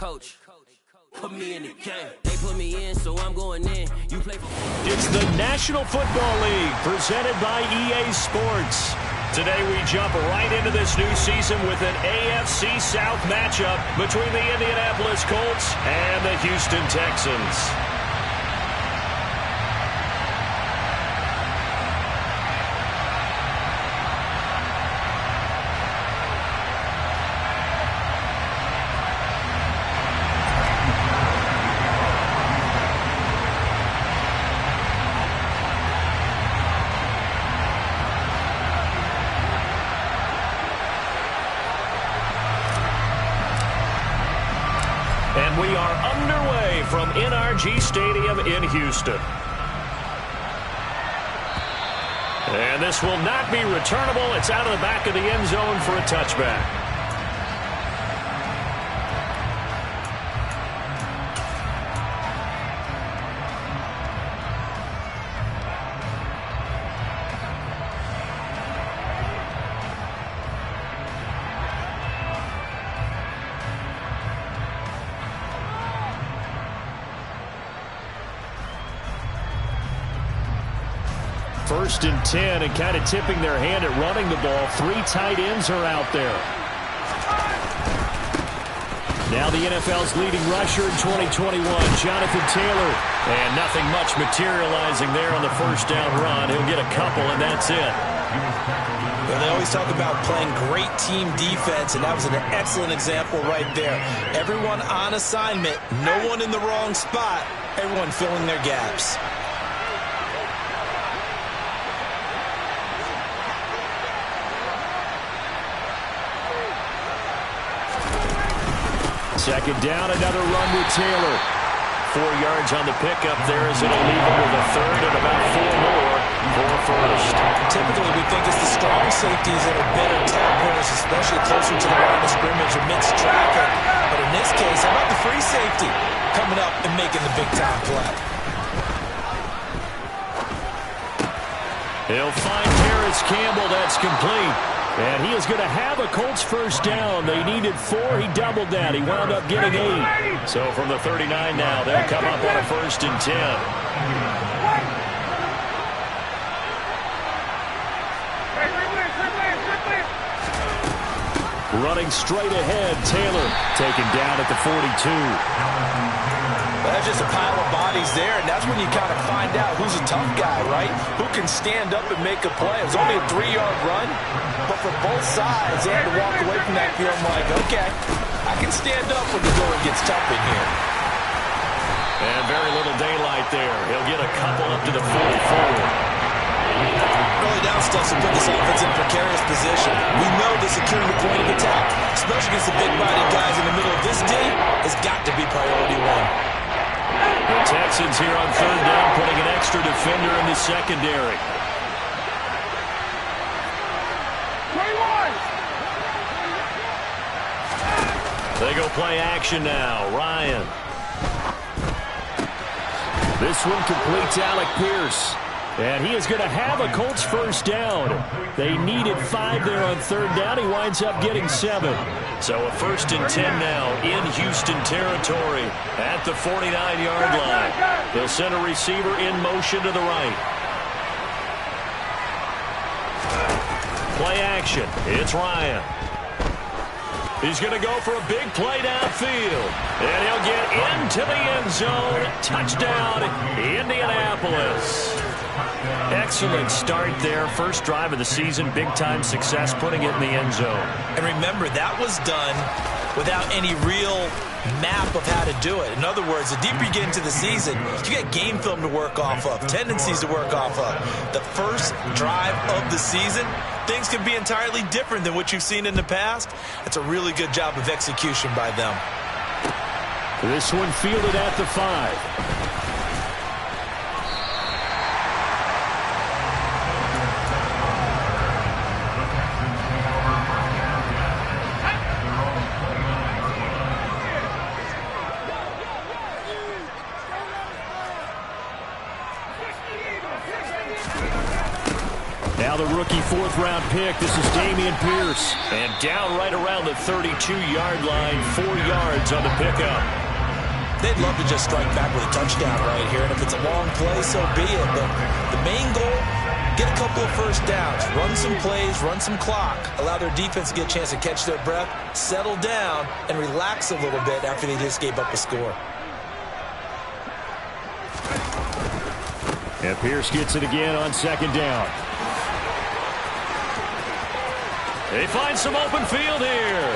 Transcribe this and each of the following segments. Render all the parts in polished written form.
coach, put me in the game. They put me in, so I'm going in. You play for... It's the National Football League presented by EA Sports. Today we jump right into this new season with an AFC South matchup between the Indianapolis Colts and the Houston Texans. And we are underway from NRG Stadium in Houston. And this will not be returnable. It's out of the back of the end zone for a touchback. First and 10, and kind of tipping their hand at running the ball. Three tight ends are out there. Now the NFL's leading rusher in 2021, Jonathan Taylor. And nothing much materializing there on the first down run. He'll get a couple, and that's it. Well, they always talk about playing great team defense, and that was an excellent example right there. Everyone on assignment, no one in the wrong spot, everyone filling their gaps. Second down, another run with Taylor. 4 yards on the pickup there as it'll leave him with a third and about 4 more for a first. Typically, we think it's the strong safeties that are better tacklers, especially closer to the line of scrimmage amidst traffic. But in this case, how about the free safety coming up and making the big-time play? He'll find Terrence Campbell. That's complete. And he is going to have a Colts first down. They needed 4. He doubled that. He wound up getting 8. So from the 39 now, they'll come up on a first and 10. Running straight ahead, Taylor taken down at the 42. That's just a pile of bodies there, and that's when you kind of find out who's a tough guy, right? Who can stand up and make a play. It was only a 3-yard run, but for both sides, they had to walk away from that feeling like, okay, I can stand up when the going gets tough in here. And very little daylight there. He'll get a couple up to the 44. Early down stuff to put this offense in a precarious position. We know that securing the point of attack, especially against the big-bodied guys in the middle of this D, has got to be priority 1. The Texans here on third down, putting an extra defender in the secondary. 21. They go play action now. Ryan. This one complete to Alec Pierce. And he is going to have a Colts first down. They needed 5 there on third down. He winds up getting 7. So a first and 10 now in Houston territory at the 49-yard line. They'll send a receiver in motion to the right. Play action. It's Ryan. He's going to go for a big play downfield. And he'll get into the end zone. Touchdown, Indianapolis. Excellent start there. First drive of the season. Big-time success putting it in the end zone. And remember, that was done without any real map of how to do it. In other words, the deeper you get into the season, you got game film to work off of, tendencies to work off of. The first drive of the season, things can be entirely different than what you've seen in the past. It's a really good job of execution by them. This one fielded at the 5. Now the rookie fourth-round pick. This is Dameon Pierce. And down right around the 32-yard line, 4 yards on the pickup. They'd love to just strike back with a touchdown right here, and if it's a long play, so be it. But the main goal, get a couple of first downs, run some plays, run some clock, allow their defense to get a chance to catch their breath, settle down, and relax a little bit after they just gave up a score. And Pierce gets it again on second down. They find some open field here.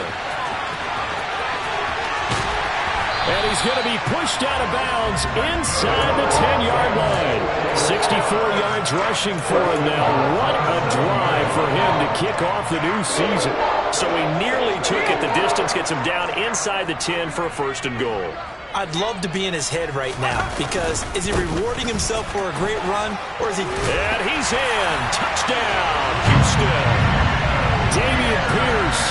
And he's going to be pushed out of bounds inside the 10-yard line. 64 yards rushing for him now. What a drive for him to kick off the new season. So he nearly took it the distance, gets him down inside the 10 for a first and goal. I'd love to be in his head right now, because is he rewarding himself for a great run, or is he... And he's in. Touchdown, Houston. Dameon Pierce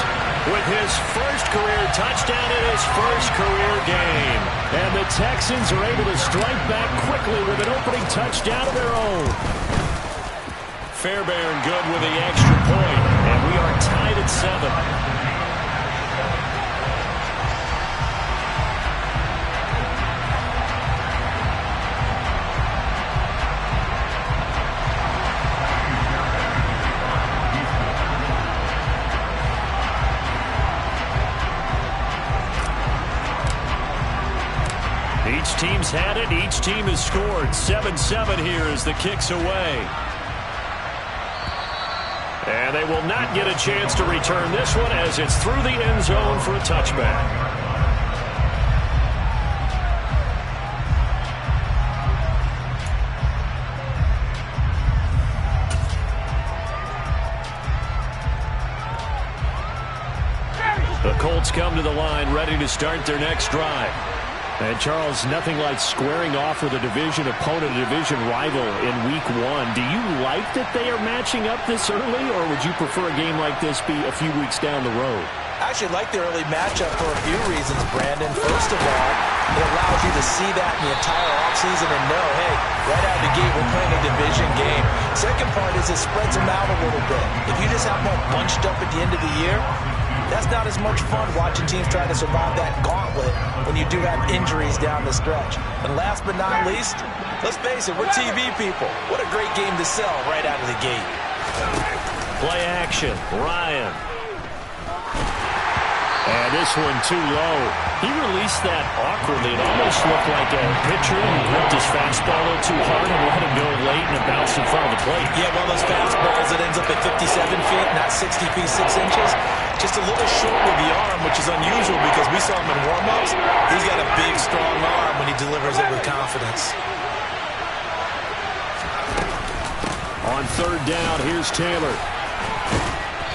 with his first career touchdown in his first career game. And the Texans are able to strike back quickly with an opening touchdown of their own. Fairbairn good with the extra point, and we are tied at 7. Each team's had it. Each team has scored. 7-7 here as the kick's away. And they will not get a chance to return this one as it's through the end zone for a touchback. The Colts come to the line ready to start their next drive. And, Charles, nothing like squaring off with a division opponent, a division rival in Week 1. Do you like that they are matching up this early, or would you prefer a game like this be a few weeks down the road? I actually like the early matchup for a few reasons, Brandon. First of all, it allows you to see that in the entire offseason and know, hey, right out of the gate, we're playing a division game. Second part is it spreads them out a little bit. If you just have them all bunched up at the end of the year, that's not as much fun watching teams try to survive that gauntlet when you do have injuries down the stretch. And last but not least, let's face it, we're TV people. What a great game to sell right out of the gate. Play action, Ryan. And this one too low. He released that awkwardly. It almost looked like a pitcher who gripped his fastball a little too hard and let him go late and it bounced in front of the plate. Yeah, one of those fastballs that ends up at 57 feet, not 60 feet 6 inches. Just a little short with the arm, which is unusual because we saw him in warm-ups. He's got a big, strong arm when he delivers it with confidence. On third down, here's Taylor.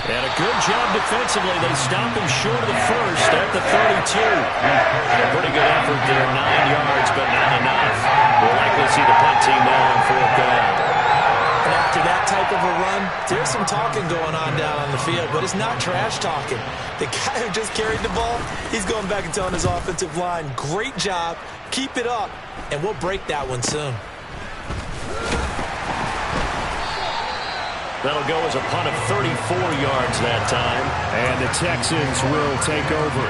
And a good job defensively. They stop him short of the first at the 32. A pretty good effort there, 9 yards, but not enough. We'll likely see the punt team now on fourth down. And after that type of a run, there's some talking going on down on the field, but it's not trash talking. The guy who just carried the ball, he's going back and telling his offensive line, great job, keep it up, and we'll break that one soon. That'll go as a punt of 34 yards that time, and the Texans will take over.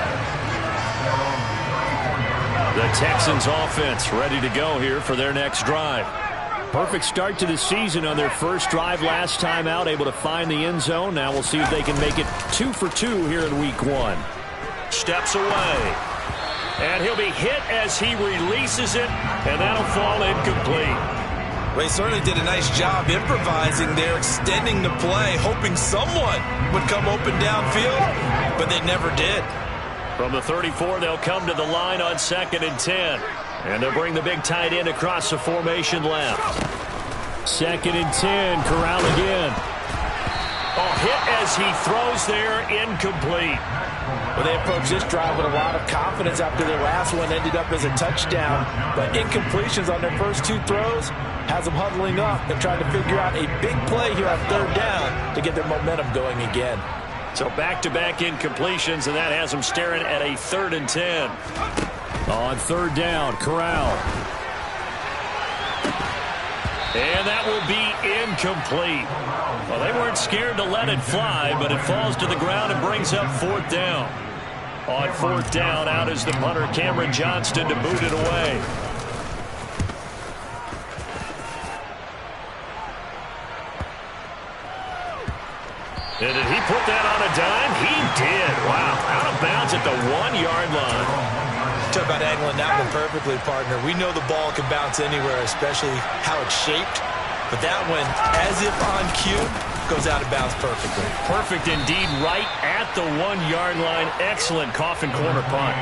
The Texans offense ready to go here for their next drive. Perfect start to the season on their first drive last time out, able to find the end zone. Now we'll see if they can make it 2 for 2 here in Week 1. Steps away. And he'll be hit as he releases it, and that'll fall incomplete. Well, he certainly did a nice job improvising there, extending the play, hoping someone would come open downfield, but they never did. From the 34, they'll come to the line on 2nd and 10. And they'll bring the big tight end across the formation left. 2nd and 10, Corral again. Oh, hit as he throws there, incomplete. Well, they approached this drive with a lot of confidence after their last one ended up as a touchdown. But incompletions on their first 2 throws has them huddling up and trying to figure out a big play here on third down to get their momentum going again. So back-to-back incompletions, and that has them staring at a 3rd and 10. On third down, Corral. And that will be incomplete. Well, they weren't scared to let it fly, but it falls to the ground and brings up 4th down. On 4th down, out is the punter, Cameron Johnston, to boot it away. And did he put that on a dime? He did. Wow. Out of bounds at the 1-yard line. Talk about angling that one perfectly, partner. We know the ball can bounce anywhere, especially how it's shaped. But that one, as if on cue, goes out of bounds perfectly. Perfect indeed, right at the 1-yard line. Excellent coffin corner punt.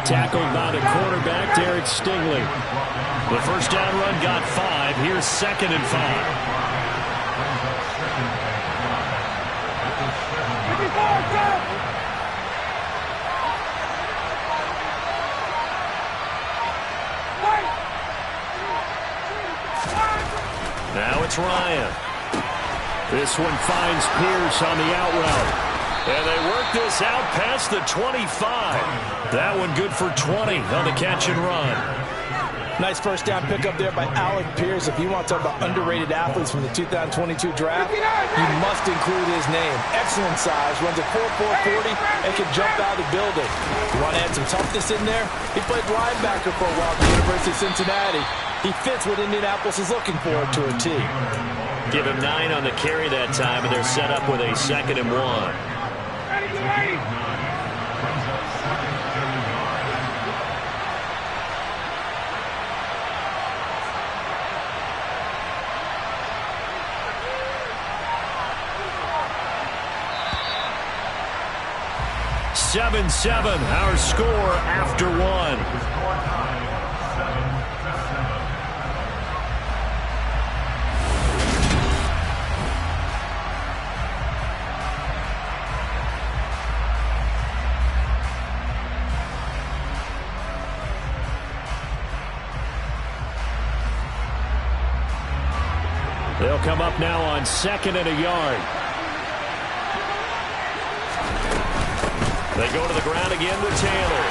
Tackled by the quarterback, Derek Stingley. The first down run got 5. Here's 2nd and 5. Now it's Ryan. This one finds Pierce on the out route. And they work this out past the 25. That one good for 20 on the catch and run. Nice first down pickup there by Alec Pierce. If you want to talk about underrated athletes from the 2022 draft, you must include his name. Excellent size, runs a 4.40 and can jump out of the building. You want to add some toughness in there? He played linebacker for a while at the University of Cincinnati. He fits what Indianapolis is looking for to a T. Give him 9 on the carry that time, and they're set up with a 2nd and 1. 7-7, our score after 1. They'll come up now on 2nd and a yard. They go to the ground again with Taylor.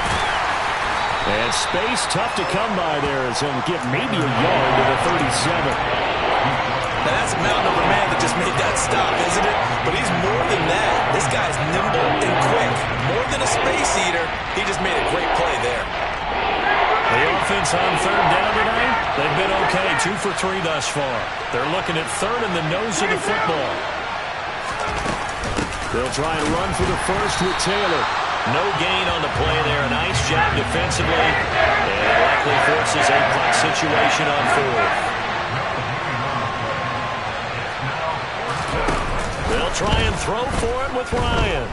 And space tough to come by there as he'll get maybe a yard to the 37. Now that's a mountain of a man that just made that stop, isn't it? But he's more than that. This guy's nimble and quick. More than a space eater, he just made a great play there. The offense on 3rd down tonight, they've been okay, 2 for 3 thus far. They're looking at 3rd and the nose of the football. They'll try and run for the first with Taylor. No gain on the play there. A nice job defensively. And it likely forces a punt situation on 4th. They'll try and throw for it with Ryan.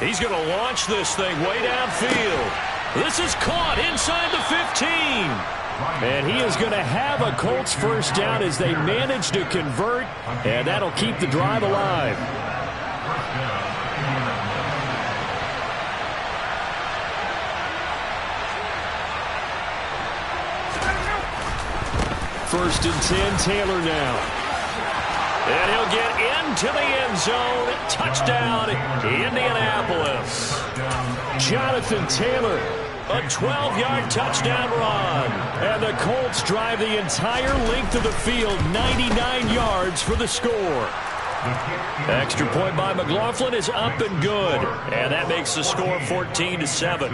He's going to launch this thing way downfield. This is caught inside the 15. And he is going to have a Colts first down as they manage to convert. And that'll keep the drive alive. First and 10, Taylor now. And he'll get into the end zone. Touchdown, Indianapolis. Jonathan Taylor, a 12-yard touchdown run. And the Colts drive the entire length of the field, 99 yards for the score. Extra point by McLaughlin is up and good. And that makes the score 14-7.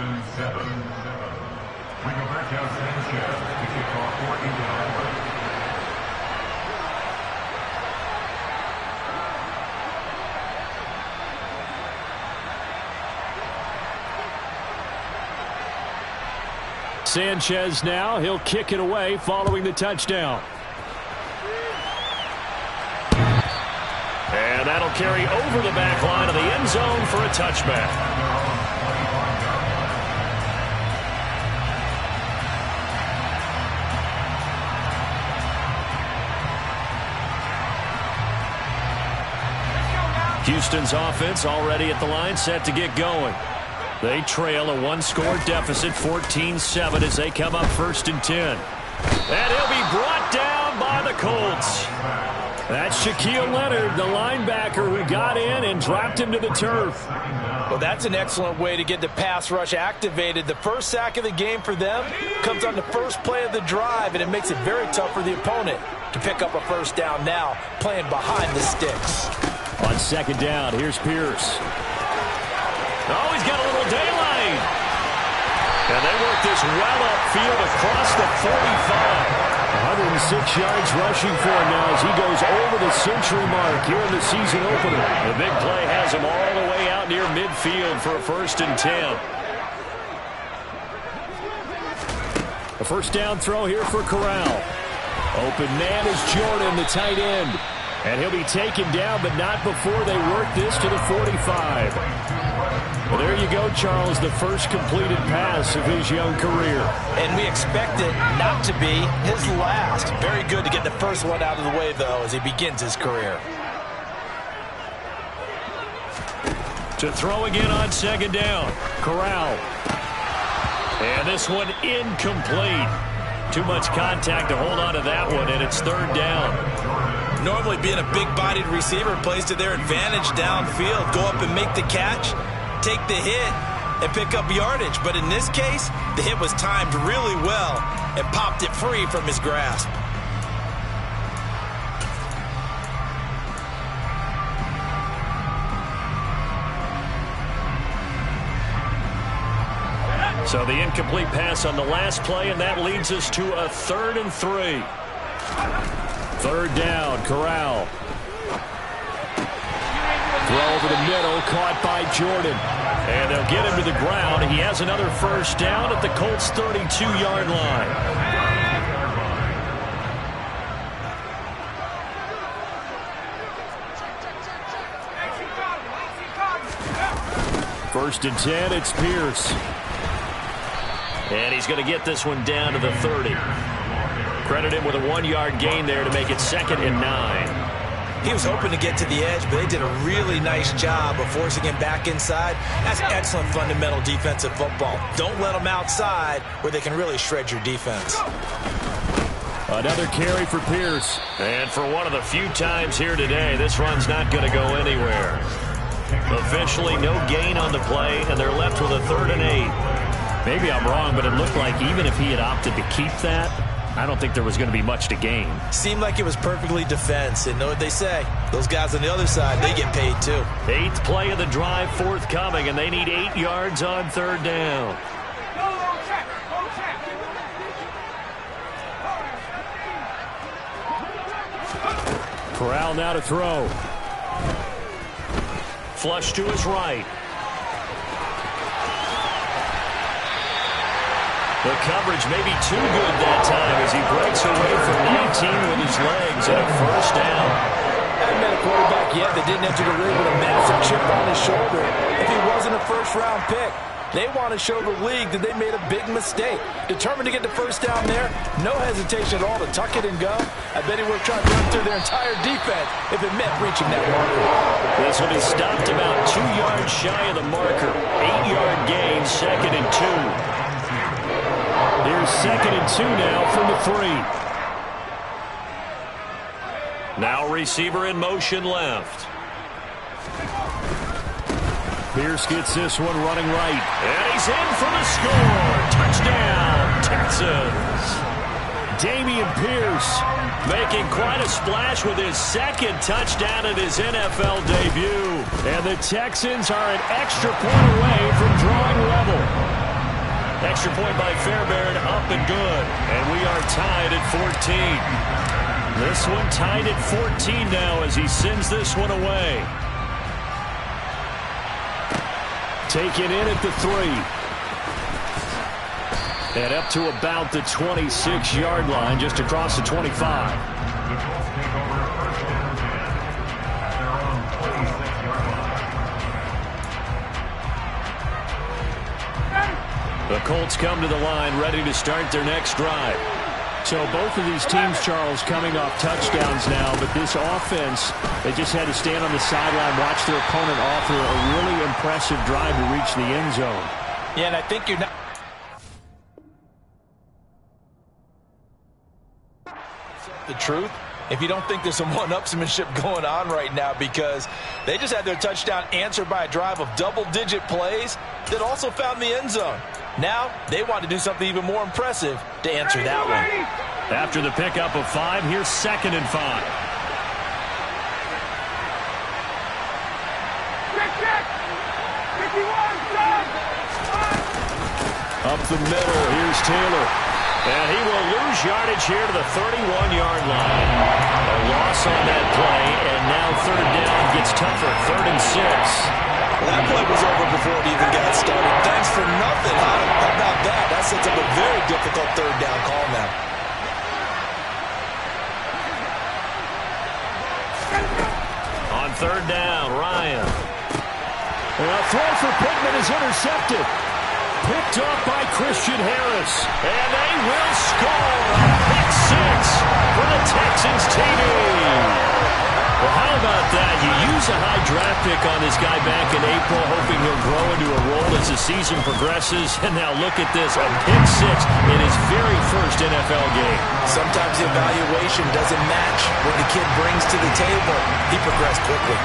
Sanchez now, he'll kick it away following the touchdown. And that'll carry over the back line of the end zone for a touchback. Houston's offense already at the line, set to get going. They trail a one-score deficit, 14-7, as they come up 1st and 10. And he'll be brought down by the Colts. That's Shaquille Leonard, the linebacker who got in and dropped him to the turf. Well, that's an excellent way to get the pass rush activated. The first sack of the game for them comes on the first play of the drive, and it makes it very tough for the opponent. to pick up a first down now, playing behind the sticks. On second down, here's Pierce. Oh, he's got a little daylight. And they work this well upfield across the 45. 106 yards rushing for him now as he goes over the century mark here in the season opener. The big play has him all the way out near midfield for a 1st and 10. A first down throw here for Corral. Open man is Jordan, the tight end. And he'll be taken down, but not before they work this to the 45. Well, there you go, Charles, the first completed pass of his young career. And we expect it not to be his last. Very good to get the first one out of the way, though, as he begins his career. To throw again on second down, Corral. And this one incomplete. Too much contact to hold on to that one, and it's 3rd down. Normally being a big-bodied receiver plays to their advantage downfield. Go up and make the catch, take the hit, and pick up yardage. But in this case, the hit was timed really well and popped it free from his grasp. So the incomplete pass on the last play, and that leads us to a 3rd and 3. 3rd down, Corral. Throw over the middle, caught by Jordan. And they'll get him to the ground. He has another first down at the Colts' 32-yard line. First and 10, it's Pierce. And he's going to get this one down to the 30. Credit him with a 1-yard gain there to make it 2nd and 9. He was hoping to get to the edge, but they did a really nice job of forcing him back inside. That's excellent fundamental defensive football. Don't let them outside where they can really shred your defense. Another carry for Pierce. And for one of the few times here today, this run's not going to go anywhere. Officially no gain on the play, and they're left with a 3rd and 8. Maybe I'm wrong, but it looked like even if he had opted to keep that, I don't think there was going to be much to gain. Seemed like it was perfectly defense, and know what they say. Those guys on the other side, they get paid too. 8th play of the drive forthcoming, and they need 8 yards on 3rd down. Corral now to throw. Flush to his right. The coverage may be too good that time as he breaks away from 19 with his legs and a first down. Haven't met a quarterback yet that didn't enter the league with a massive chip on his shoulder. If he wasn't a first-round pick, they want to show the league that they made a big mistake. Determined to get the first down there, no hesitation at all to tuck it and go. I bet he would have tried to run through their entire defense if it meant reaching that marker. This one is stopped about 2 yards shy of the marker. 8-yard gain, 2nd and 2. Here's 2nd and 2 now from the 3. Now receiver in motion left. Pierce gets this one running right. And he's in for the score. Touchdown, Texans. Dameon Pierce making quite a splash with his 2nd touchdown in his NFL debut. And the Texans are an extra point away from drawing level. Extra point by Fairbairn, up and good. And we are tied at 14. This one tied at 14 now as he sends this one away. Taken in at the 3. And up to about the 26-yard line, just across the 25. The Colts come to the line, ready to start their next drive. So both of these teams, Charles, coming off touchdowns now, but this offense, they just had to stand on the sideline, watch their opponent offer a really impressive drive to reach the end zone. Yeah, and I think you're not... The truth, if you don't think there's some one-upsmanship going on right now, because they just had their touchdown answered by a drive of double-digit plays that also found the end zone. Now, they want to do something even more impressive to answer that one. After the pickup of 5, here's 2nd and 5. Up the middle, here's Taylor. And he will lose yardage here to the 31-yard line. A loss on that play, and now 3rd down gets tougher, 3rd and 6. Well, that play was over before it even got started. Thanks for nothing. How about that? That sets up a very difficult 3rd down call now. On 3rd down, Ryan. And a throw for Pittman is intercepted. Picked off by Christian Harris. And they will score a pick 6 for the Texans TD. Well, how about that? You use a high draft pick on this guy back in April, hoping he'll grow into a role as the season progresses. And now look at this, a pick 6 in his very first NFL game. Sometimes the evaluation doesn't match what the kid brings to the table. He progressed quickly.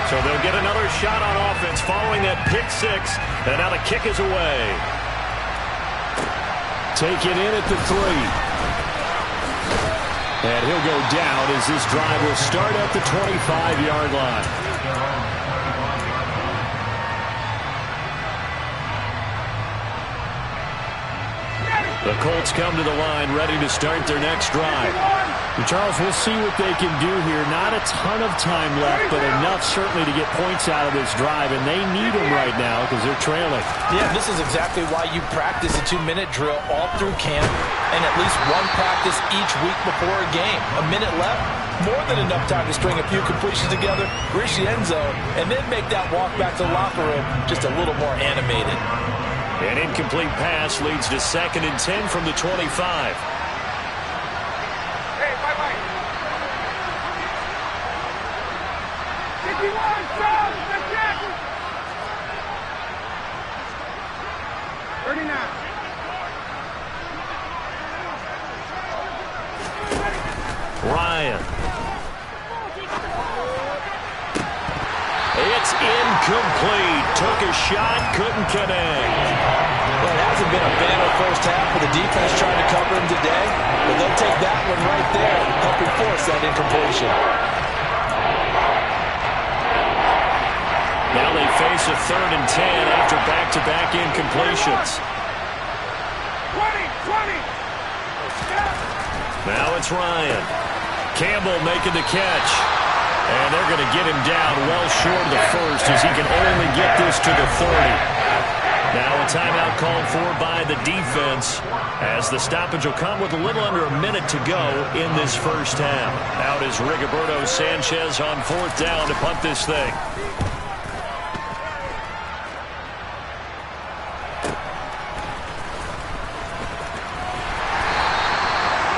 So they'll get another shot on offense following that pick 6. And now the kick is away. Take it in at the 3. And he'll go down as this drive will start at the 25-yard line. The Colts come to the line ready to start their next drive. Charles, we'll see what they can do here. Not a ton of time left, but enough certainly to get points out of this drive, and they need them right now because they're trailing. Yeah, this is exactly why you practice a 2-minute drill all through camp and at least one practice each week before a game. A minute left, more than enough time to string a few completions together, reach the end zone, and then make that walk back to the locker room just a little more animated. An incomplete pass leads to 2nd and 10 from the 25. Ryan. It's incomplete. Took a shot, couldn't connect. Well, it hasn't been a banner first half for the defense trying to cover him today, but they'll take that one right there, helping force that incompletion. Now they face a 3rd and 10 after back-to-back incompletions. 20. Now it's Ryan. Campbell making the catch. And they're going to get him down well short of the first as he can only get this to the 30. Now a timeout called for by the defense as the stoppage will come with a little under a minute to go in this first half. Out is Rigoberto Sanchez on 4th down to punt this thing.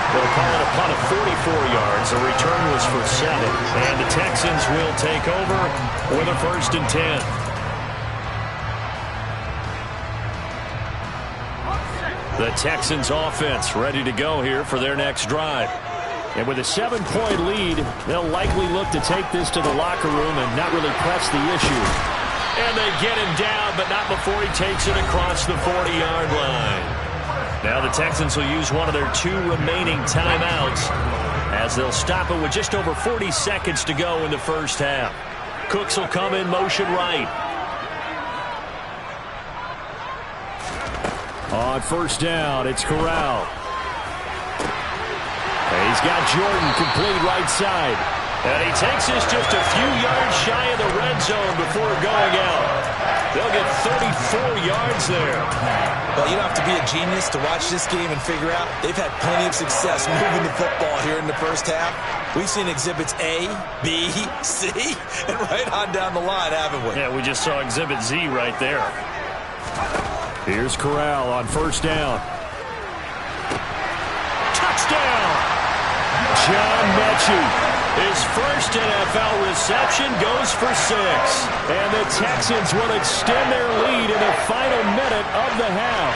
They'll call it a punt of 44 yards. The return was for 7. And the Texans will take over with a 1st and 10. The Texans offense ready to go here for their next drive. And with a 7-point lead, they'll likely look to take this to the locker room and not really press the issue. And they get him down, but not before he takes it across the 40-yard line. Now the Texans will use one of their 2 remaining timeouts as they'll stop it with just over 40 seconds to go in the first half. Cooks will come in motion right. On 1st down, it's Corral. And he's got Jordan complete right side. And he takes this just a few yards shy of the red zone before going out. They'll get 34 yards there. Well, you don't have to be a genius to watch this game and figure out they've had plenty of success moving the football here in the first half. We've seen exhibits A, B, C, and right on down the line, haven't we? Yeah, we just saw exhibit Z right there. Here's Corral on 1st down. Touchdown! John Mechie. His first NFL reception goes for 6. And the Texans will extend their lead in the final minute of the half.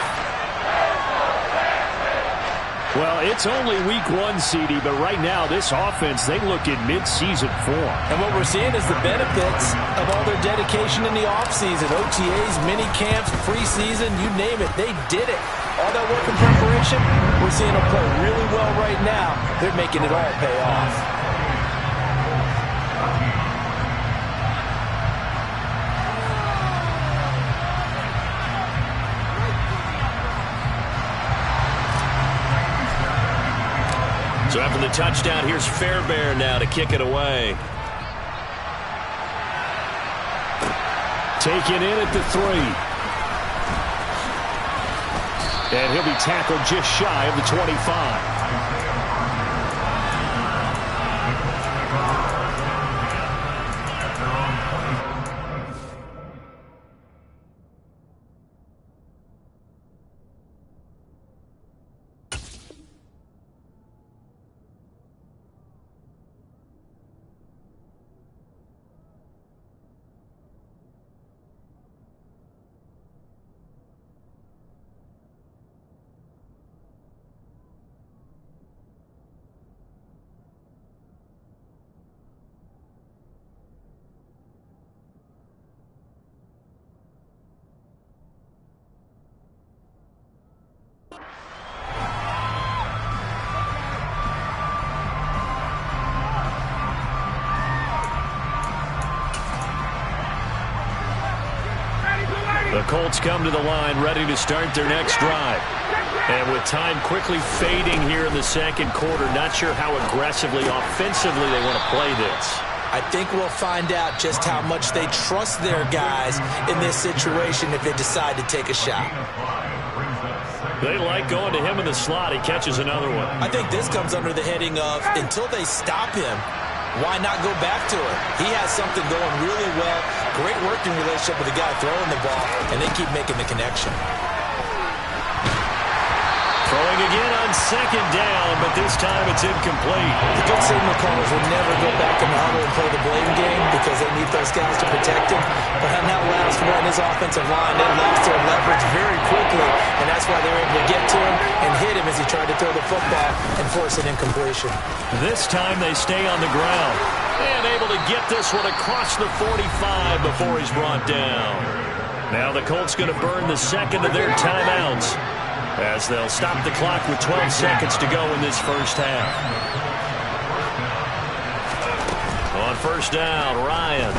Well, it's only week 1, CD, but right now this offense, they look in mid-season form. And what we're seeing is the benefits of all their dedication in the offseason. OTAs, mini camps, preseason, you name it, they did it. All that work and preparation, we're seeing them play really well right now. They're making it all pay off. So after the touchdown, here's Fairbairn now to kick it away. Taken in at the 3. And he'll be tackled just shy of the 25. The Colts come to the line, ready to start their next drive. And with time quickly fading here in the second quarter, not sure how aggressively, offensively they want to play this. I think we'll find out just how much they trust their guys in this situation if they decide to take a shot. They like going to him in the slot. He catches another one. I think this comes under the heading of, until they stop him, why not go back to it? He has something going really well. Great working relationship with the guy throwing the ball, and they keep making the connection. Throwing again on second down, but this time it's incomplete. The good signal callers will never go back in the huddle and play the blame game because they need those guys to protect him. But on that last one, his offensive line, they lost their leverage very quickly, and that's why they were able to get to him and hit him as he tried to throw the football and force an incompletion. This time they stay on the ground and able to get this one across the 45 before he's brought down. Now the Colts going to burn the second of their timeouts, as they'll stop the clock with 12 seconds to go in this first half. On first down, Ryan.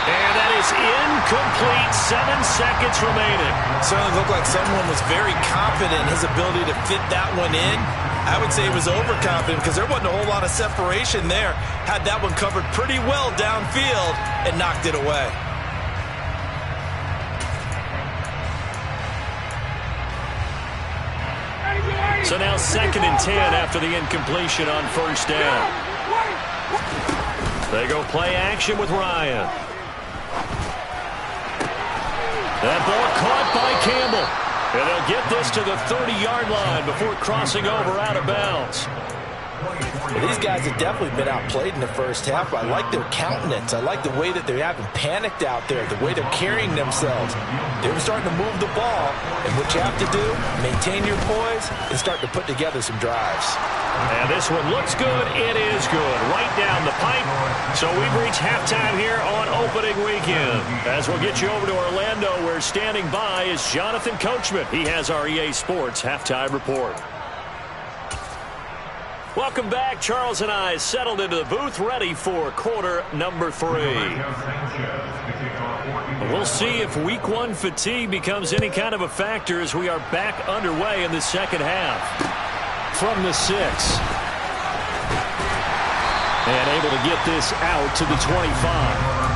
And that is incomplete. 7 seconds remaining. Certainly looked like someone was very confident in his ability to fit that one in. I would say he was overconfident because there wasn't a whole lot of separation there. Had that one covered pretty well downfield and knocked it away. So now 2nd and 10 after the incompletion on first down. They go play action with Ryan. That ball caught by Campbell. And they'll get this to the 30-yard line before crossing over out of bounds. Well, these guys have definitely been outplayed in the first half. I like their countenance. I like the way that they haven't panicked out there, the way they're carrying themselves. They're starting to move the ball, and what you have to do, maintain your poise and start to put together some drives. And this one looks good. It is good. Right down the pipe. So we've reached halftime here on opening weekend. As we'll get you over to Orlando, where standing by is Jonathan Coachman. He has our EA Sports halftime report. Welcome back. Charles and I settled into the booth, ready for quarter number 3. We'll see if week 1 fatigue becomes any kind of a factor as we are back underway in the second half. From the 6. And able to get this out to the 25.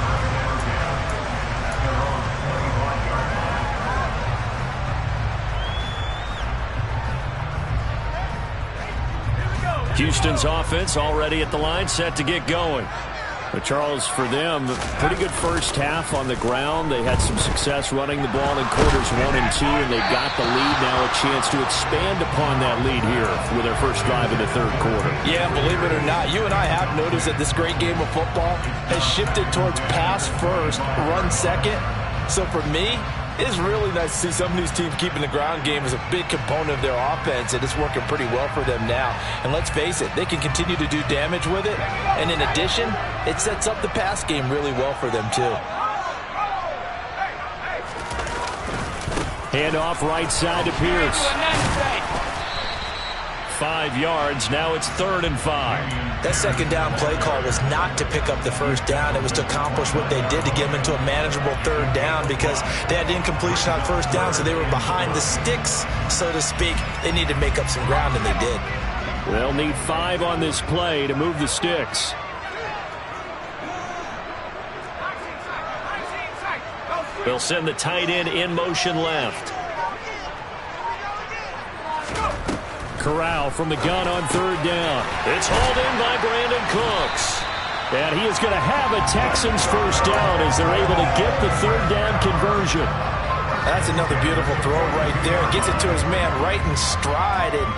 Houston's offense already at the line, set to get going. But Charles, for them, pretty good first half on the ground. They had some success running the ball in quarters 1 and 2, and they got the lead. Now a chance to expand upon that lead here with their first drive in the third quarter. Yeah, believe it or not, you and I have noticed that this great game of football has shifted towards pass first, run second. So for me, It is really nice to see some of these teams keeping the ground game as a big component of their offense, and it's working pretty well for them now. And let's face it, they can continue to do damage with it. And in addition, it sets up the pass game really well for them, too. Hand off right side to Pierce. 5 yards. Now it's 3rd and 5. That second down play call was not to pick up the first down. It was to accomplish what they did to get them into a manageable 3rd down because they had incompletion on first down, so they were behind the sticks, so to speak. They needed to make up some ground, and they did. They'll need 5 on this play to move the sticks. They'll send the tight end in motion left. Corral from the gun on 3rd down. It's hauled in by Brandon Cooks. And he is going to have a Texans first down as they're able to get the 3rd down conversion. That's another beautiful throw right there. Gets it to his man right in stride. And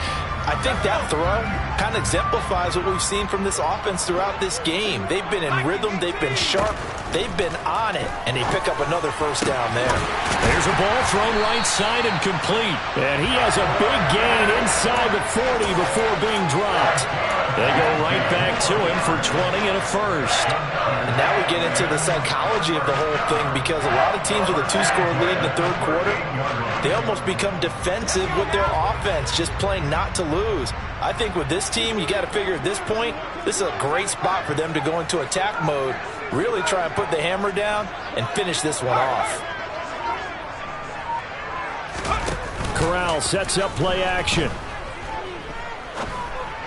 I think that throw kind of exemplifies what we've seen from this offense throughout this game. They've been in rhythm. They've been sharp. They've been on it, and they pick up another first down there. There's a ball thrown right side and complete. And he has a big gain inside the 40 before being dropped. They go right back to him for 20 and a first. And now we get into the psychology of the whole thing because a lot of teams with a 2-score lead in the 3rd quarter, they almost become defensive with their offense, just playing not to lose. I think with this team, you got to figure at this point, this is a great spot for them to go into attack mode, really try and put the hammer down and finish this one off. Corral sets up play action.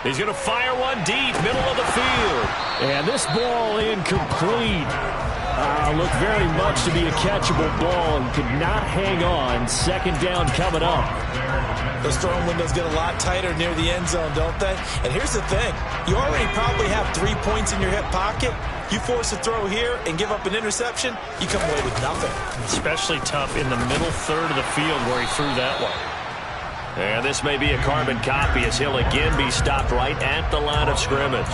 He's going to fire one deep, middle of the field. And this ball incomplete. Looked very much to be a catchable ball and could not hang on. 2nd down coming up. Those throwing windows get a lot tighter near the end zone, don't they? And here's the thing. You already probably have 3 points in your hip pocket. You force a throw here and give up an interception, you come away with nothing. Especially tough in the middle third of the field where he threw that one. And this may be a carbon copy as he'll again be stopped right at the line of scrimmage.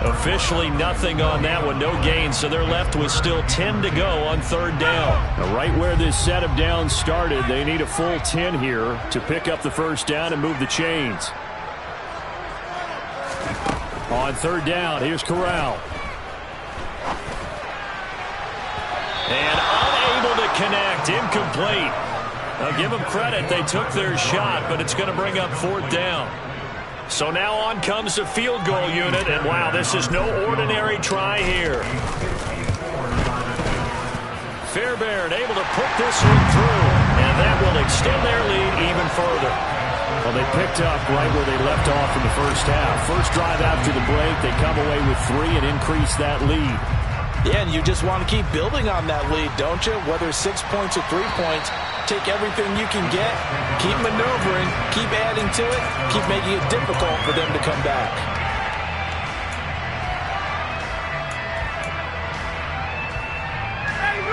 Officially nothing on that one, no gain, so they're left with still 10 to go on 3rd down. Now, right where this set of downs started, they need a full 10 here to pick up the first down and move the chains. On 3rd down, here's Corral. And unable to connect, incomplete. Now give them credit, they took their shot, but it's going to bring up 4th down. So now on comes the field goal unit, and wow, this is no ordinary try here. Fairbairn able to put this one through, and that will extend their lead even further. Well, they picked up right where they left off in the first half. First drive after the break, they come away with 3 and increase that lead. Yeah, and you just want to keep building on that lead, don't you? Whether 6 points or 3 points, take everything you can get, keep maneuvering, keep adding to it, keep making it difficult for them to come back.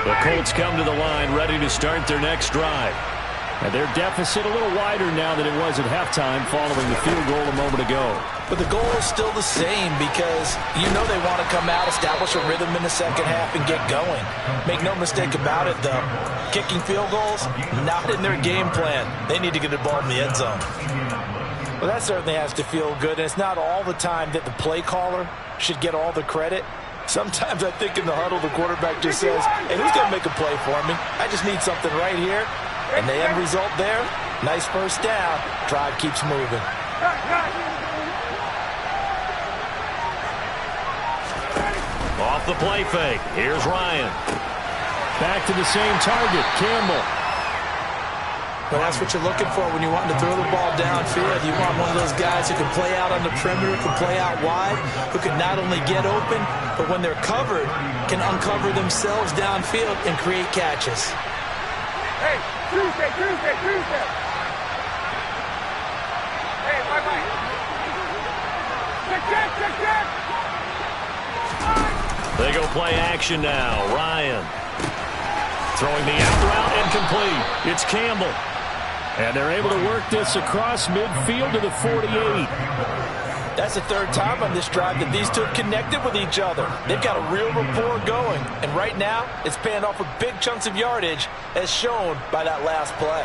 The Colts come to the line ready to start their next drive. And their deficit a little wider now than it was at halftime following the field goal a moment ago. But the goal is still the same because you know they want to come out, establish a rhythm in the second half, and get going. Make no mistake about it, though. Kicking field goals, not in their game plan. They need to get the ball in the end zone. Well, that certainly has to feel good, and it's not all the time that the play caller should get all the credit. Sometimes I think in the huddle, the quarterback just says, hey, who's going to make a play for me? I just need something right here. And the end result there, nice first down. Drive keeps moving. Off the play fake. Here's Ryan. Back to the same target, Campbell. But that's what you're looking for when you want to throw the ball downfield. You want one of those guys who can play out on the perimeter, can play out wide, who can not only get open, but when they're covered, can uncover themselves downfield and create catches. Hey, Tuesday. Hey, bye. Check. They go play action now. Ryan throwing the out route incomplete. It's Campbell. And they're able to work this across midfield to the 48. That's the third time on this drive that these two have connected with each other. They've got a real rapport going, and right now it's paying off with big chunks of yardage, as shown by that last play.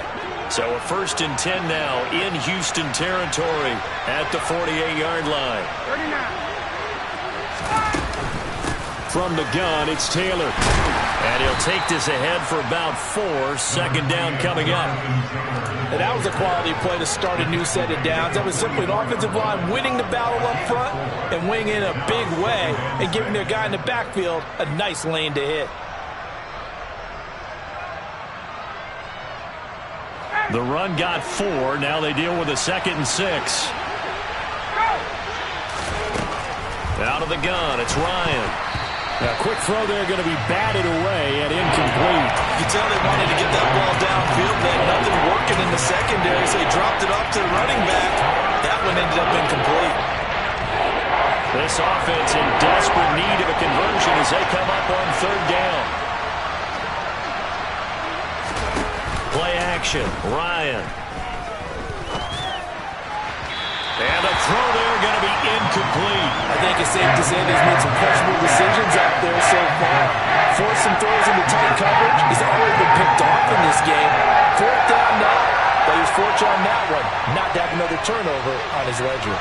So a 1st and 10 now in Houston territory at the 48-yard line. 39. From the gun, it's Taylor. And he'll take this ahead for about 4. 2nd down coming up. And that was a quality play to start a new set of downs. That was simply an offensive line winning the battle up front and winning in a big way and giving their guy in the backfield a nice lane to hit. The run got 4. Now they deal with a 2nd and 6. Out of the gun, it's Ryan. A quick throw there, going to be batted away and incomplete. You can tell they wanted to get that ball downfield. They had nothing working in the secondary, so they dropped it off to the running back. That one ended up incomplete. This offense in desperate need of a conversion as they come up on 3rd down. Play action, Ryan. And the throw there going to be incomplete. I think it's safe to say there's been some questionable decisions out there so far. Forcing throws into tight coverage has already been picked off in this game. 4th down now, but he was fortunate on that one, not to have another turnover on his ledger.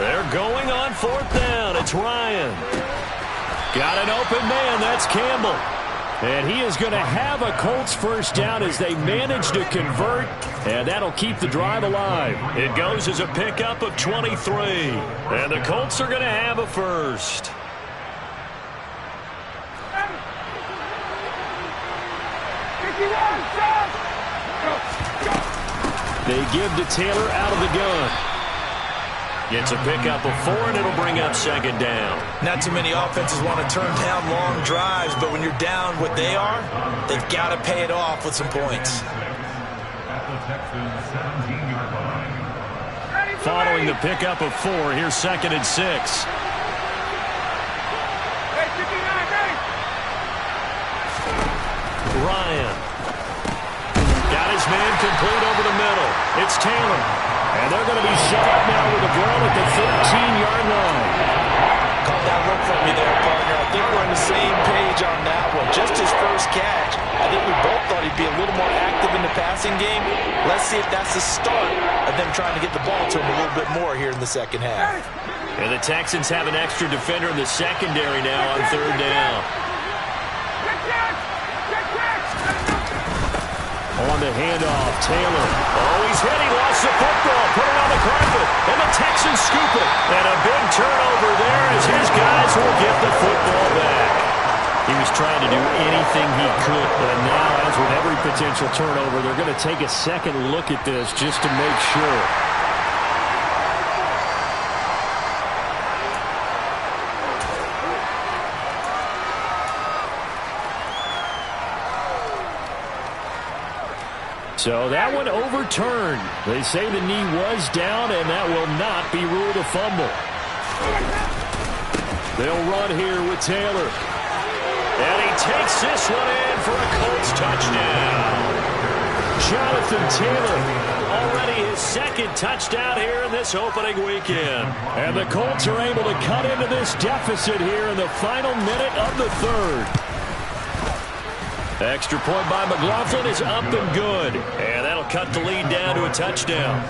They're going on 4th down. It's Ryan. Got an open man. That's Campbell. And he is going to have a Colts 1st down as they manage to convert, and that'll keep the drive alive. It goes as a pickup of 23, and the Colts are going to have a 1st. They give to Taylor out of the gun. Gets a pickup of 4, and it'll bring up 2nd down. Not too many offenses want to turn down long drives, but when you're down what they are, they've got to pay it off with some points. Following the pickup of 4, here's 2nd and 6. Ryan. Got his man complete over the middle. It's Taylor. And they're going to be shut up now with a ball at the 13-yard line. Caught that look from me there, partner. I think we're on the same page on that one. Just his first catch. I think we both thought he'd be a little more active in the passing game. Let's see if that's the start of them trying to get the ball to him a little bit more here in the 2nd half. And the Texans have an extra defender in the secondary now on 3rd down. On the handoff, Taylor. Oh, he's hit. He lost the football. Put it on the carpet. And the Texans scoop it. And a big turnover there as his guys will get the football back. He was trying to do anything he could. And now, as with every potential turnover, they're going to take a second look at this just to make sure. So that one overturned. They say the knee was down, and that will not be ruled a fumble. They'll run here with Taylor. And he takes this one in for a Colts touchdown. Jonathan Taylor, already his 2nd touchdown here in this opening weekend. And the Colts are able to cut into this deficit here in the final minute of the 3rd. Extra point by McLaughlin is up and good. And that'll cut the lead down to a touchdown.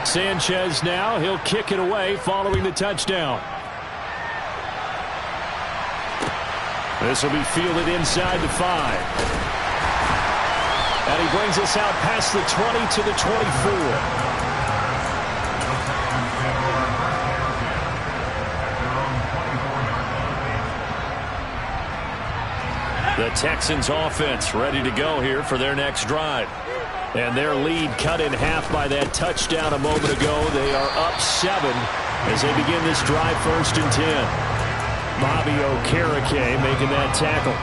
Sanchez now. He'll kick it away following the touchdown. This will be fielded inside the 5. And he brings us out past the 20 to the 24. The Texans offense ready to go here for their next drive. And their lead cut in half by that touchdown a moment ago. They are up 7 as they begin this drive 1st and 10. Bobby Okereke making that tackle.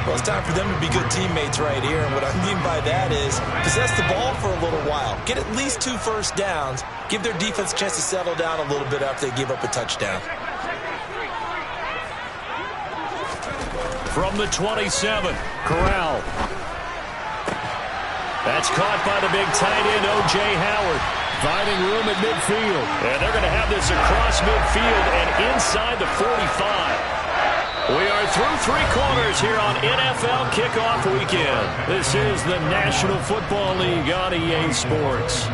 Well, it's time for them to be good teammates right here. And what I mean by that is possess the ball for a little while. Get at least 2 first downs. Give their defense a chance to settle down a little bit after they give up a touchdown. From the 27, Corral. That's caught by the big tight end, O.J. Howard. Finding room at midfield. And they're going to have this across midfield and inside the 45. We are through 3 quarters here on NFL Kickoff Weekend. This is the National Football League on EA Sports.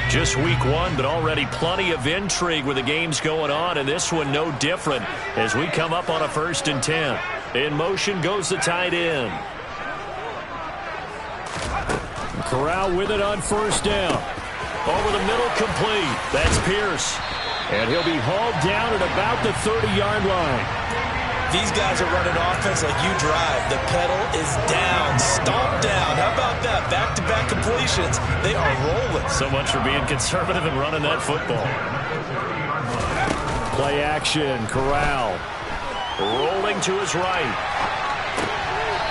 Just week 1, but already plenty of intrigue with the games going on, and this one no different as we come up on a 1st and 10. In motion goes the tight end. Corral with it on 1st down. Over the middle, complete. That's Pierce. And he'll be hauled down at about the 30-yard line. These guys are running offense like you drive. The pedal is down, stomped down. How about that? Back-to-back completions. They are rolling. So much for being conservative and running that football. Play action, Corral. Rolling to his right.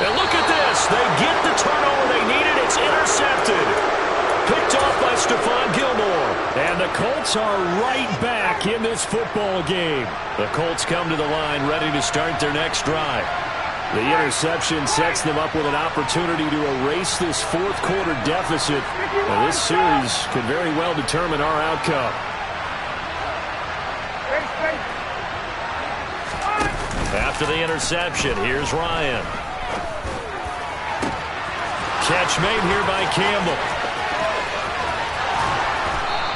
And look at this. They get the turnover they needed. It's intercepted. Picked off by Stephon Gilmore. And the Colts are right back in this football game. The Colts come to the line ready to start their next drive. The interception sets them up with an opportunity to erase this 4th quarter deficit. Now, this series could very well determine our outcome. After the interception, here's Ryan. Catch made here by Campbell.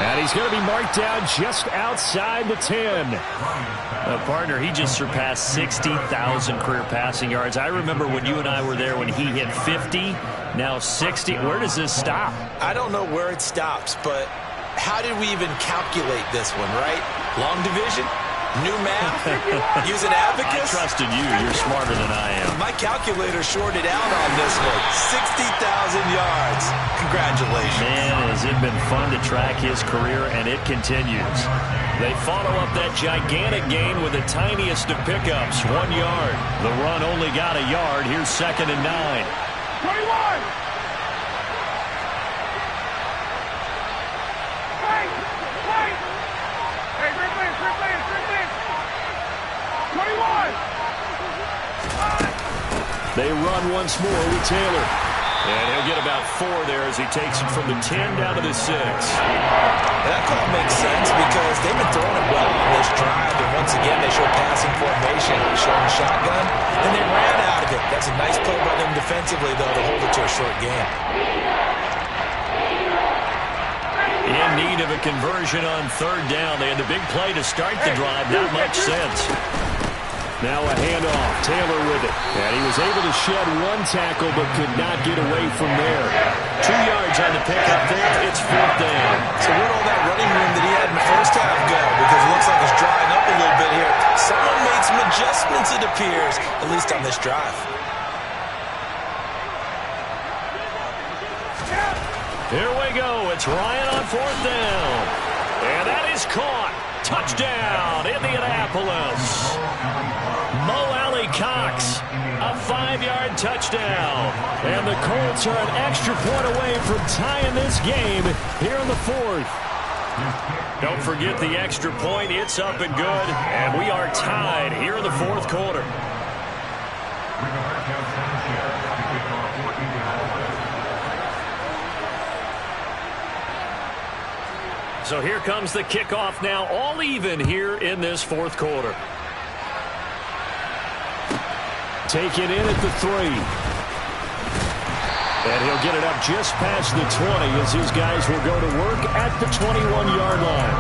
And he's going to be marked down just outside the 10. Partner, he just surpassed 60,000 career passing yards. I remember when you and I were there when he hit 50, now 60. Where does this stop? I don't know where it stops, but how did we even calculate this one, right? Long division? New math? Use an abacus? I trusted you. You're smarter than I am. My calculator shorted out on this one. 60,000 yards. Congratulations. Man, has it been fun to track his career, and it continues. They follow up that gigantic gain with the tiniest of pickups, 1 yard. The run only got a yard. Here's 2nd and 9. 21! They run once more with Taylor. And he'll get about 4 there as he takes it from the 10 down to the 6. That call makes sense because they've been throwing it well on this drive. And once again, they show passing formation, showing a shotgun, and they ran out of it. That's a nice play by them defensively, though, to hold it to a short game. In need of a conversion on 3rd down. They had the big play to start the drive. Not much sense. Now a handoff. Taylor with it. And he was able to shed 1 tackle but could not get away from there. 2 yards on the pickup there. It's 4th down. So where'd all that running room that he had in the first half go? Because it looks like it's drying up a little bit here. Someone made some adjustments, it appears, at least on this drive. Here we go. It's Ryan on 4th down. And that is caught. Touchdown, Indianapolis. Mo Alley-Cox, a 5-yard touchdown. And the Colts are an extra point away from tying this game here in the 4th. Don't forget the extra point. It's up and good. And we are tied here in the 4th quarter. So here comes the kickoff now, all even here in this 4th quarter. Taken in at the 3. And he'll get it up just past the 20 as his guys will go to work at the 21-yard line.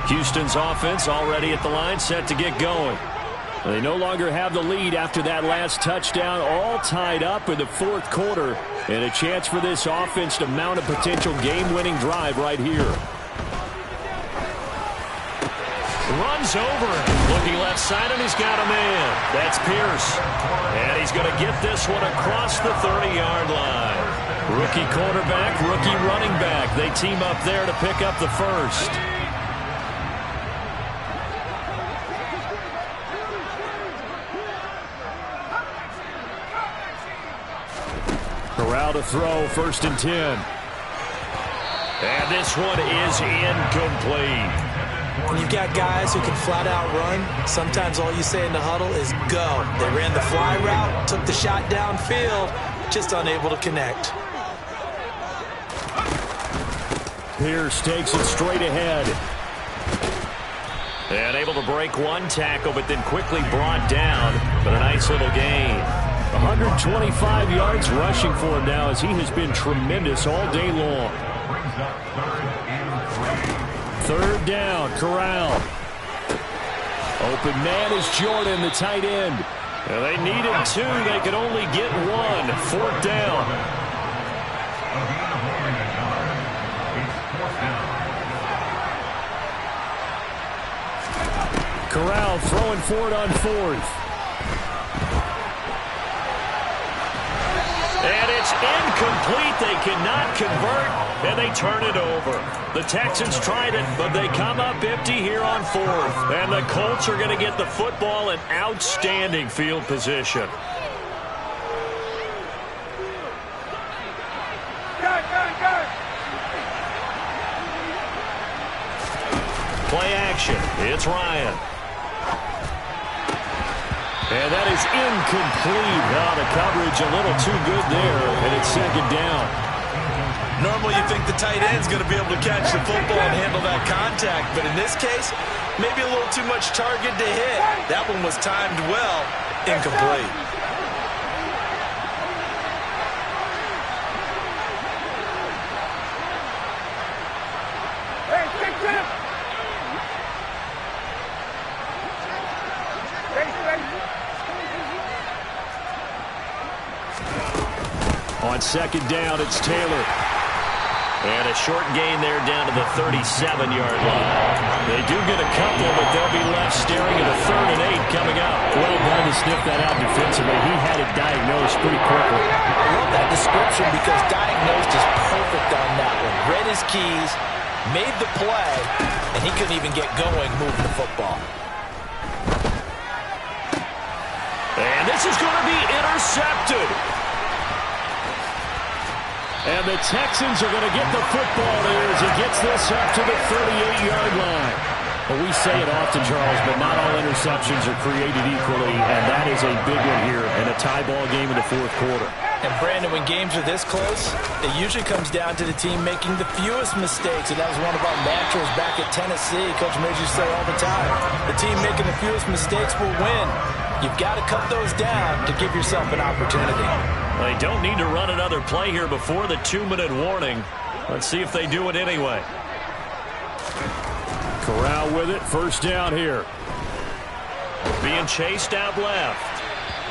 Houston's offense already at the line, set to get going. They no longer have the lead after that last touchdown, all tied up in the 4th quarter, and a chance for this offense to mount a potential game-winning drive right here. Runs over him. Looking left side, and he's got a man. That's Pierce. And he's going to get this one across the 30-yard line. Rookie quarterback, rookie running back. They team up there to pick up the first. Corral to throw, 1st and 10. And this one is incomplete. When you've got guys who can flat out run, sometimes all you say in the huddle is go. They ran the fly route, took the shot downfield, just unable to connect. Pierce takes it straight ahead. And able to break one tackle, but then quickly brought down. But a nice little gain. 125 yards rushing for him now as he has been tremendous all day long. 3rd down, Corral. Open man is Jordan, the tight end. And they needed 2. They could only get 1. 4th down. Corral throwing for it on 4th. And it's incomplete. They cannot convert, and they turn it over. The Texans tried it, but they come up empty here on 4th. And the Colts are going to get the football in outstanding field position. Play action. It's Ryan. And that is incomplete. Oh, the coverage a little too good there, and it's 2nd down. Normally you think the tight end's going to be able to catch the football and handle that contact, but in this case, maybe a little too much target to hit. That one was timed well, incomplete. On 2nd down, it's Taylor. And a short gain there down to the 37-yard line. They do get a couple, but they'll be left staring at a 3rd and 8 coming up. Well done to sniff that out defensively. He had it diagnosed pretty quickly. I love that description because diagnosed is perfect on that one. Read his keys, made the play, and he couldn't even get going moving the football. And this is going to be intercepted. And the Texans are going to get the football there as he gets this up to the 38-yard line. Well, we say it often, Charles, but not all interceptions are created equally, and that is a big one here in a tie ball game in the 4th quarter. And, Brandon, when games are this close, it usually comes down to the team making the fewest mistakes, and that was one of our mantras back at Tennessee. Coach Midge used to say all the time, the team making the fewest mistakes will win. You've got to cut those down to give yourself an opportunity. They don't need to run another play here before the 2-minute warning. Let's see if they do it anyway. Corral with it. 1st down here. Being chased out left.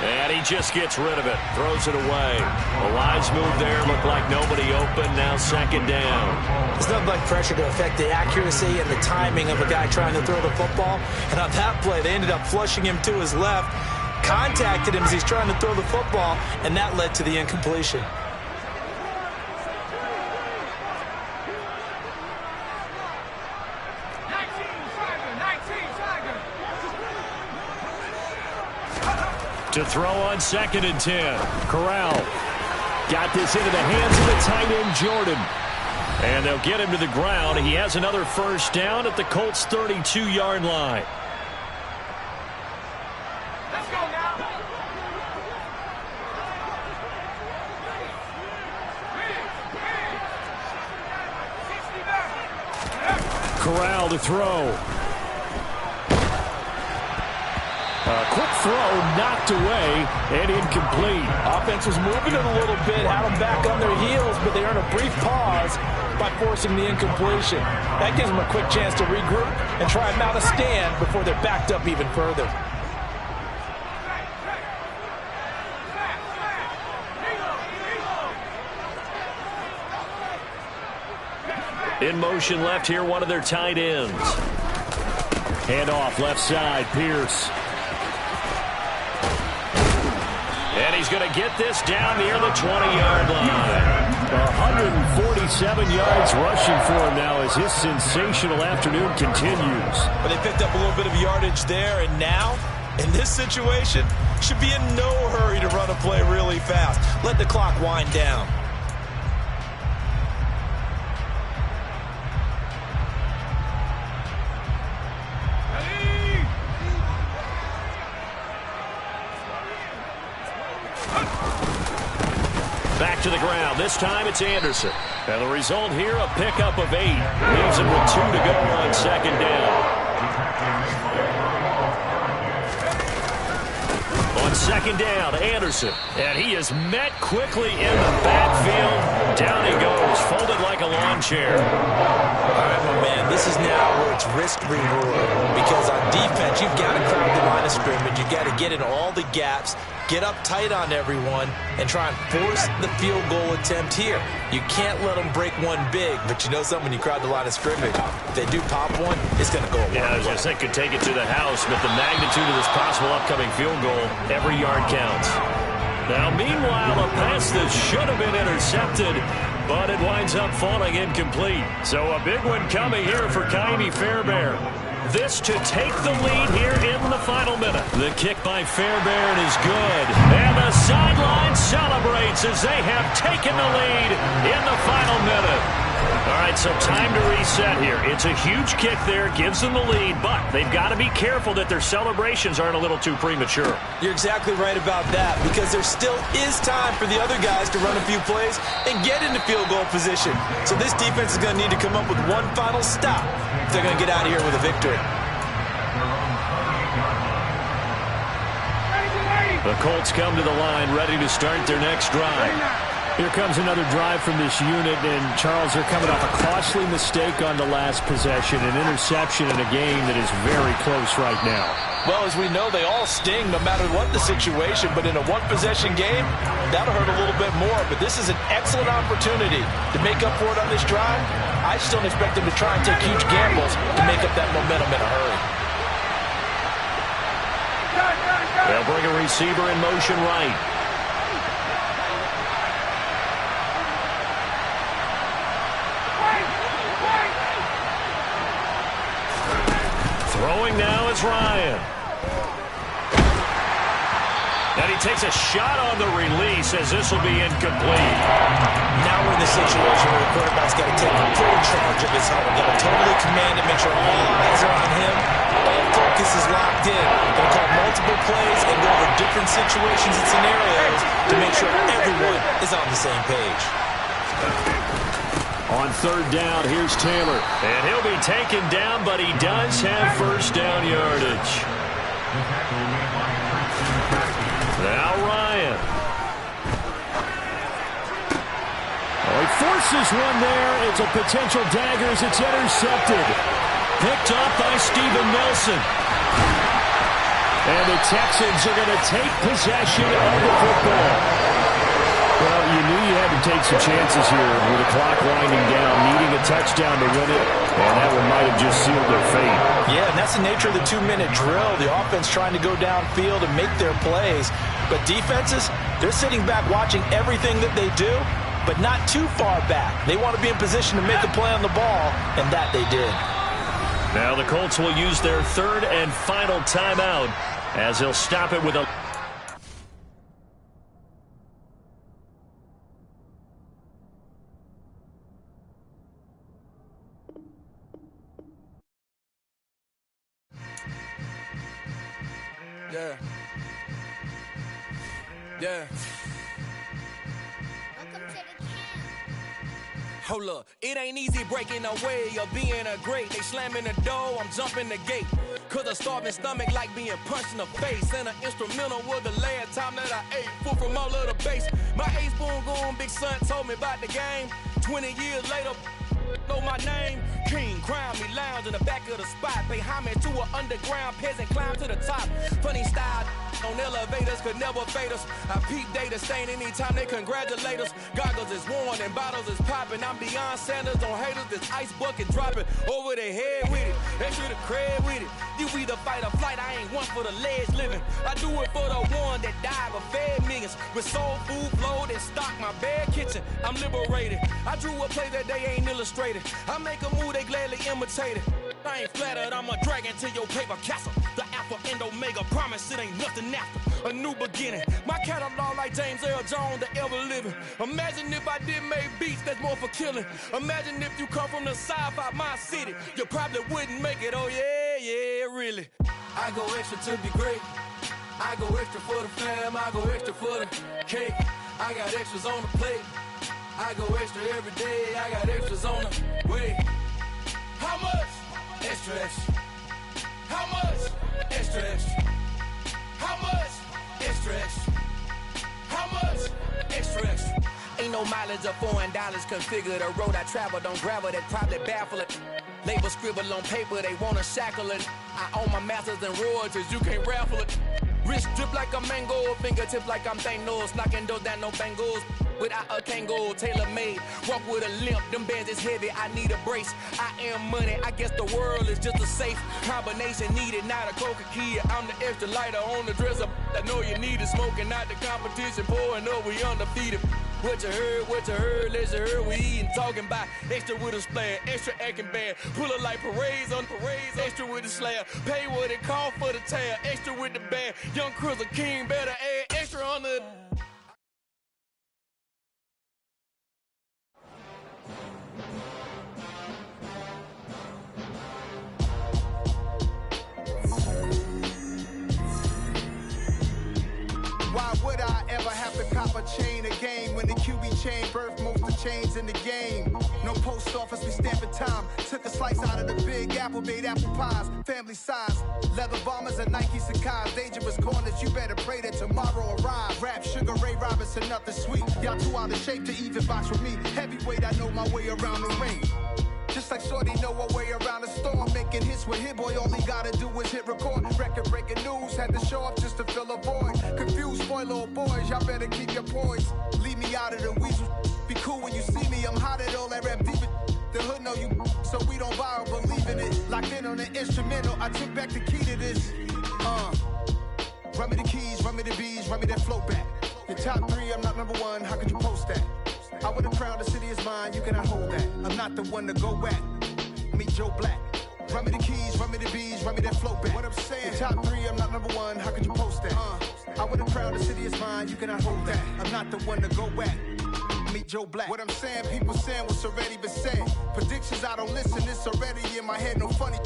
And he just gets rid of it. Throws it away. A wise move there. Looked like nobody open. Now 2nd down. There's nothing like pressure to affect the accuracy and the timing of a guy trying to throw the football. And on that play, they ended up flushing him to his left. Contacted him as he's trying to throw the football, and that led to the incompletion. To throw on 2nd and 10. Corral got this into the hands of the tight end, Jordan. And they'll get him to the ground. He has another 1st down at the Colts' 32-yard line. Corral to throw. A quick throw knocked away and incomplete. Offense was moving it a little bit, had them back on their heels, but they earned a brief pause by forcing the incompletion. That gives them a quick chance to regroup and try and mount a stand before they're backed up even further. In motion left here, one of their tight ends. Hand off left side, Pierce. And he's going to get this down near the 20-yard line. 147 yards rushing for him now as his sensational afternoon continues. But they picked up a little bit of yardage there, and now, in this situation, should be in no hurry to run a play really fast. Let the clock wind down. Back to the ground. This time it's Anderson. And the result here, a pickup of 8. Leaves him with 2 to go on second down. On second down, Anderson. And he is met quickly in the backfield. Down he goes, folded like a lawn chair. All right, my man, this is now where it's risk-reward. Because on defense, you've got to crowd the line of scrimmage. You've got to get in all the gaps, get up tight on everyone, and try and force the field goal attempt here. You can't let them break one big, but you know something, when you crowd the line of scrimmage, if they do pop one, it's going to go a long way. Yeah, I was going to say, could take it to the house, but the magnitude of this possible upcoming field goal, every yard counts. Now, meanwhile, a pass that should have been intercepted, but it winds up falling incomplete. So a big one coming here for Ka'imi Fairbairn. This to take the lead here in the final minute. The kick by Fairbairn is good. And the sideline celebrates as they have taken the lead in the final minute. All right, so time to reset here. It's a huge kick there, gives them the lead, but they've got to be careful that their celebrations aren't a little too premature. You're exactly right about that, because there still is time for the other guys to run a few plays and get into field goal position. So this defense is going to need to come up with one final stop if they're going to get out of here with a victory. The Colts come to the line, ready to start their next drive. Here comes another drive from this unit, and Charles, are coming off a costly mistake on the last possession, an interception in a game that is very close right now. Well, as we know, they all sting no matter what the situation, but in a one-possession game, that'll hurt a little bit more. But this is an excellent opportunity to make up for it on this drive. I just don't expect them to try and take huge gambles to make up that momentum in a hurry. They'll bring a receiver in motion right. Throwing now is Ryan. And he takes a shot on the release as this will be incomplete. Now we're in the situation where the quarterback's got to take full charge of his helmet. Got to totally command it, make sure all eyes are on him. All focus is locked in. Going to call multiple plays and go over different situations and scenarios to make sure everyone is on the same page. On third down, here's Taylor. And he'll be taken down, but he does have first down yardage. Now Ryan. Oh, he forces one there. It's a potential dagger as it's intercepted. Picked up by Steven Nelson. And the Texans are going to take possession of the football. Well, you knew you had to take some chances here with the clock winding down, needing a touchdown to win it, and that one might have just sealed their fate. Yeah, and that's the nature of the 2-minute drill. The offense trying to go downfield and make their plays. But defenses, they're sitting back watching everything that they do, but not too far back. They want to be in position to make a play on the ball, and that they did. Now the Colts will use their third and final timeout as they'll stop it with a... Yeah. Hold up, it ain't easy breaking away or being a great. They slamming the door, I'm jumping the gate. Cause a starving stomach like being punched in the face. And an instrumental was the last time that I ate food from all of the base. My 8-spoon goon, big son told me about the game. 20 years later, know my name? King, crown me, lounge in the back of the spot. Pay homage to an underground peasant, climb to the top. Funny style on elevators could never fade us. I peep data stain anytime they congratulate us. Goggles is worn and bottles is popping. I'm Deion Sanders on haters, this ice bucket dropping over their head with it. Extra the cred with it. You either fight or flight, I ain't one for the ledge living. I do it for the one that died but fed millions. With soul food flowed and stocked my bare kitchen. I'm liberated. I drew a play that they ain't illustrated. I make a move they gladly imitated. I ain't flattered, I'm a dragon to your paper castle. The Alpha and Omega, promise it ain't nothing after. A new beginning. My catalog like James Earl Jones, the ever living. Imagine if I did make beats that's more for killing. Imagine if you come from the sci-fi, my city. You probably wouldn't make it, oh yeah, really. I go extra to be great. I go extra for the fam, I go extra for the cake. I got extras on the plate. I go extra every day, I got extras on the way. How much? Extra, extra. How much? Extra, extra. How much? Extra, extra. How much? Extra, extra. Ain't no mileage of $4 configure the road I travel. Don't gravel that probably baffle it. Label scribble on paper, they wanna shackle it. I own my masters and royalties, you can't raffle it. Wrist drip like a mango, fingertip like I'm Thanos. Knocking those down, no bangles. Without a Kango, tailor-made. Walk with a limp, them bands is heavy, I need a brace. I am money, I guess the world is just a safe combination needed, not a coca-key. I'm the extra lighter on the dresser. I know you need it, smoking out the competition, pouring up, we undefeated. What you heard, let's you heard, we eating, talking about extra with a splash, extra acting bad, pull it like parades on parades, extra with the slab, pay what it cost for the tab, extra with the band, young Chris a king, better add extra on the... Why would I ever have to cop a chain a game when the QB chain birthed most of the chains in the game? No post office, we stamping time. Took a slice out of the big apple, made apple pies, family size. Leather bombers and Nike Sacai's, dangerous corners, you better pray that tomorrow arrive. Rap, Sugar Ray Robinson, nothing sweet. Y'all too out of shape to even box with me. Heavyweight, I know my way around the ring. Just like Shorty know her way around the storm, making hits with Hit Boy, all he gotta do is hit record. Record-breaking news, had to show up just to fill a void. Confused, spoiler boys, y'all better keep your poise. Leave me out of the weasel. Be cool when you see me, I'm hot at all that rap deep. The hood know you, so we don't borrow, believe in it. Locked in on the instrumental, I took back the key to this. Run me the keys, run me the bees, run me that flow back. Your top 3, I'm not number 1, how could you post that? I would've crowned the city is mine, you cannot hold that. I'm not the one to go back. Meet Joe Black. Run me the keys, run me the bees, run me that flow back. What I'm saying, the top 3, I'm not number 1, how could you post that? I would've crowned the city is mine, you cannot hold that. I'm not the one to go back. Meet Joe Black. What I'm saying, people saying what's already been said. Predictions, I don't listen, it's already in my head, no funny.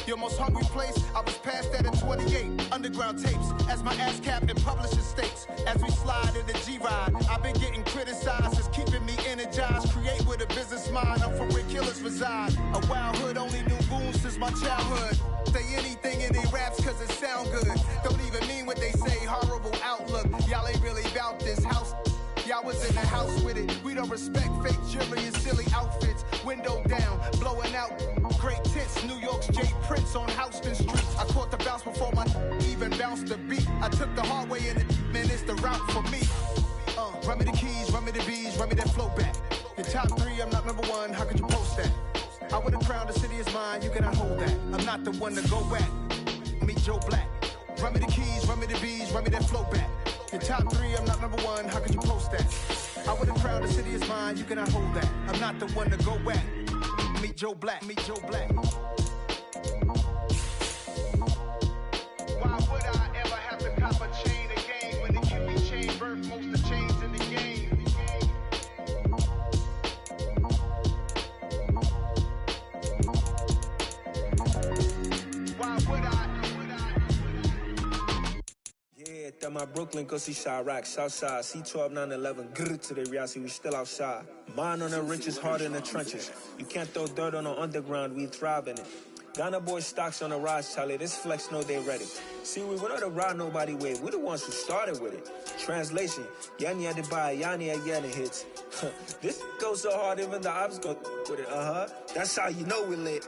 Your most hungry place, I was past that in 28. Underground tapes, as my ass cap in publishing states. As we slide in the G-Ride, I've been getting criticized, it's keeping me energized. Create with a business mind, I'm from where killers reside. A wild hood, only knew goons since my childhood. Say anything in they raps cause it sound good. Don't even mean what they say, horrible outlook. Y'all ain't really about this house. Y'all was in the house with it. We don't respect fake jewelry and silly outfits. Window down, blowing out great tits. New York's Jay Prince on Houston Street. I caught the bounce before my even bounced the beat. I took the hard way in it, man, it's the route for me. Run me the keys, run me the bees, run me that flow back. Your top 3, I'm not number 1, how could you post that? I would've crowned the city is mine, you cannot hold that. I'm not the one to go back. Meet Joe Black. Run me the keys, run me the bees, run me that flow back. Your top 3, I'm not number 1, how could you post that? I would've crowned the city is mine, you cannot hold that. I'm not the one to go back. Meet Joe Black, meet Joe Black. Why would I ever have to cop a chain a game when the QB chain birthed most of the chains in the game? Why would I? Yeah, that my Brooklyn, go see Chirac, Southside, C12, 911, grrr to the reality, we still outside. Mine on the riches, hard in the trenches. You can't throw dirt on the underground, we thrive in it. Ghana boy stocks on the rise, Charlie. This flex know they ready. See, we went on to ride nobody way. We the ones who started with it. Translation, Yanni had to buy, Yanni again hits. This goes so hard, even the ops go with it. That's how you know we lit.